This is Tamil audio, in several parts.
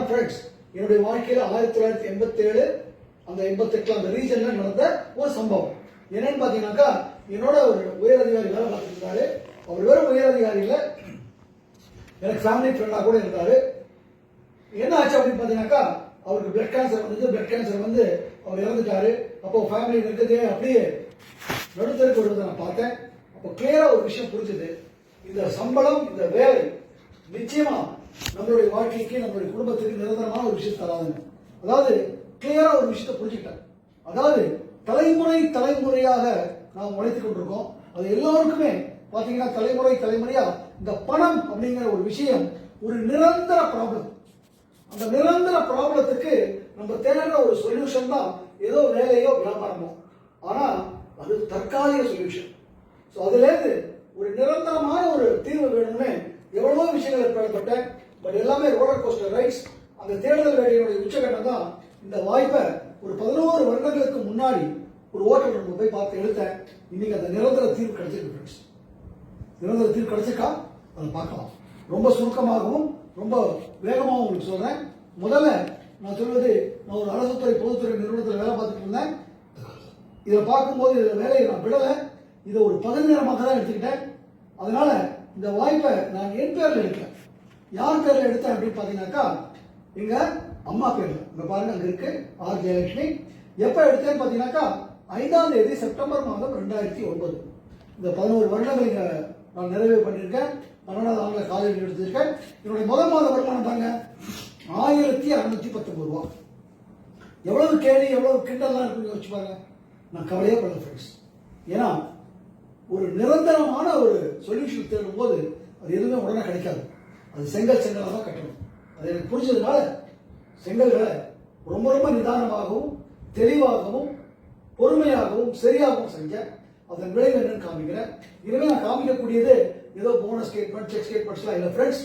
ஃப்ரெண்ட்ஸ் என்னுடைய வாழ்க்கையில 1987 அந்த 88 அந்த ரீஜன்ல நடந்த ஒரு சம்பவம். என்னன்னு பாத்தீங்கன்னாக்கா, என்னோட ஒரு உயர் அதிகாரி வேலை பார்த்துட்டு இருந்தாரு. அவர் வெறும் உயர் அதிகாரி இல்ல, எனக்கு ஃபேமிலி ஃப்ரெண்டா கூட இருந்தாரு. என்ன ஆச்சு அப்படின்னு பாத்தீங்கன்னாக்கா, அவருக்கு பிளட் கேன்சர் வந்தது. பிளட் கேன்சர் வந்து அவர் இறந்துட்டாரு. அப்போ ஃபேமிலி இருக்குது அப்படியே நடுத்தருக்கு வருவதை நான் பார்த்தேன். அப்போ கிளியரா ஒரு விஷயம் புரிஞ்சுது. இந்த சம்பளம், இந்த வேலை நிச்சயமா நம்மளுடைய வாழ்க்கைக்கு, நம்மளுடைய குடும்பத்துக்கு நிரந்தரமான ஒரு விஷயம் தராதுங்க. அதாவது கிளியரா ஒரு விஷயத்தை புரிஞ்சுக்கிட்டேன். அதாவது தலைமுறையாக நாம் உழைத்துக் கொண்டிருக்கோம். அது எல்லாருக்குமே பாத்தீங்கன்னா தலைமுறையா இந்த பணம் அப்படிங்கிற ஒரு விஷயம் ஒரு நிரந்தர ப்ராப்ளம். அந்த நிரந்தர ப்ராப்ளத்துக்கு நம்ம தேடுற ஒரு சொல்யூஷன் தான் ஏதோ வேலையோ வியாபாரமோ. ஆனா அது தற்காலிக சொல்யூஷன். ஸோ அதுல இருந்து ஒரு நிரந்தரமான ஒரு தீர்வு வேணும்னு எவ்வளவோ விஷயங்கள் ஏற்படப்பட்டேன். பட் எல்லாமே ரோலர் கோஸ்டர் ரைட்ஸ். அந்த தேடுதல் வேலையினுடைய உச்சகட்டம் தான் இந்த வாய்ப்பை ஒரு 11 வருடங்களுக்கு முன்னாடி ஒரு ஓட்டல் நம்ம போய் பார்த்து எடுத்தேன். இன்னைக்கு அந்த நிரந்தர தீர்வு கிடைச்சிருக்கு ஃப்ரெண்ட்ஸ். நிரந்தர தீர்வு கிடைச்சிருக்கா அதை பார்க்கலாம். ரொம்ப சுருக்கமாகவும் ரொம்ப வேகமாகவும் உங்களுக்கு சொல்றேன். முதல்ல நான் சொல்வது, நான் ஒரு அரசுத்துறை பொதுத்துறை நிறுவனத்தில் வேலை பார்த்துட்டு இருந்தேன். இதை பார்க்கும்போது இந்த வேலையை நான் விடலை. இதை ஒரு பகுதி நேரமாக தான் எடுத்துக்கிட்டேன். அதனால இந்த வாய்ப்பை நான் என் பேர்ல எடுக்கல. யார் பேர்ல எடுத்தேன் அப்படின்னு பாத்தீங்கன்னாக்கா, எங்க அம்மா பேர்ல. இங்க பாருங்க, அங்க இருக்கு ஆர் ஜெயலட்சுமி. எப்ப எடுத்தேன்னு பாத்தீங்கன்னாக்கா, 5ஆம் தேதி செப்டம்பர் மாதம் 2009. இந்த 11 வருடங்களை நான் நிறைவு பண்ணியிருக்கேன். 12வது ஆண்டுல காலேஜ் எடுத்திருக்கேன். என்னுடைய முதல் மாத வருமானம் தாங்க 1619 ரூபா. எவ்வளவு கேள்வி, எவ்வளவு கிண்டல்லாம் இருக்குன்னு யோசிச்சு பாருங்க. நான் கவலையே பண்ணல ஃப்ரெண்ட்ஸ். ஏன்னா ஒரு நிரந்தரமான ஒரு சொல்யூஷன் தேடும் போது அது எதுவுமே உடனே கிடைக்காது. அது செங்கலாக தான் கட்டணும். அது எனக்கு புரிஞ்சதுனால செங்கல்களை ரொம்ப ரொம்ப நிதானமாகவும் தெளிவாகவும் பொறுமையாகவும் சரியாகவும் செஞ்சேன். அதன் விளைவு என்னன்னு காமிக்கிறேன். இனிமே நான் காமிக்கக்கூடியது ஏதோ போனஸ் ஸ்டேட்மெண்ட், செக் ஸ்டேட்மெண்ட்ஸ்லாம் இல்லை ஃப்ரெண்ட்ஸ்.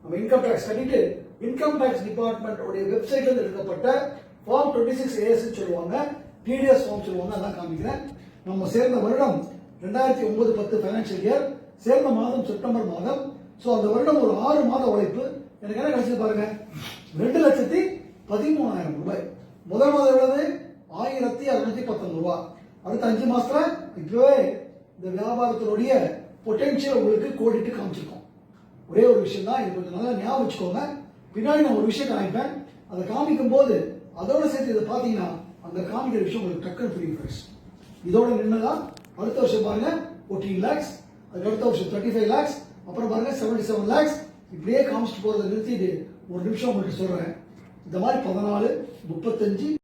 நம்ம இன்கம் டேக்ஸ் கட்டிட்டு இன்கம் டேக்ஸ் டிபார்ட்மெண்ட் வெப்சைட்ல இருந்து எடுக்கப்பட்ட ஃபார்ம் 26AS சொல்லுவாங்க, டிடிஎஸ் ஃபார்ம் சொல்லுவாங்க. அதான் காமிக்கிறேன். நம்ம சேர்ந்த வருடம் 2009-10 ஃபைனான்சியல் இயர். சேர்ந்த மாதம் செப்டம்பர் மாதம். ஸோ அந்த வருடம் ஒரு 6 மாத உழைப்பு. எனக்கு என்ன கிடைச்சது பாருங்க, 2,13,000 ரூபாய். முதல் மாதம் எவ்வளவு? 1,619 ரூபாய். அடுத்த 5 மாசத்துல இப்பவே இந்த வியாபாரத்தினுடைய பொட்டன்ஷியல் உங்களுக்கு கோடிட்டு காமிச்சிருக்கோம். ஒரே ஒரு விஷயம் தான், இது கொஞ்சம் நல்லா ஞாபகம் வச்சுக்கோங்க. பின்னாடி நான் ஒரு விஷயம் காமிப்பேன். அதை காமிக்கும் போது அதோட சேர்த்து இதை பாத்தீங்கன்னா அந்த காமிக்கிற விஷயம் உங்களுக்கு டக்குன்னு புரியும் ஃப்ரெண்ட்ஸ். இதோட நின்றுதான் அடுத்த வருஷம் பாருங்க 14 lakhs, அதுக்கு அடுத்த வருஷம் 35 lakhs, அப்புறம் பாருங்க 77 lakhs. இப்படியே காமிச்சிட்டு போறதை நிறுத்திட்டு ஒரு நிமிஷம் உங்களுக்கு சொல்றேன். இந்த மாதிரி 14, 35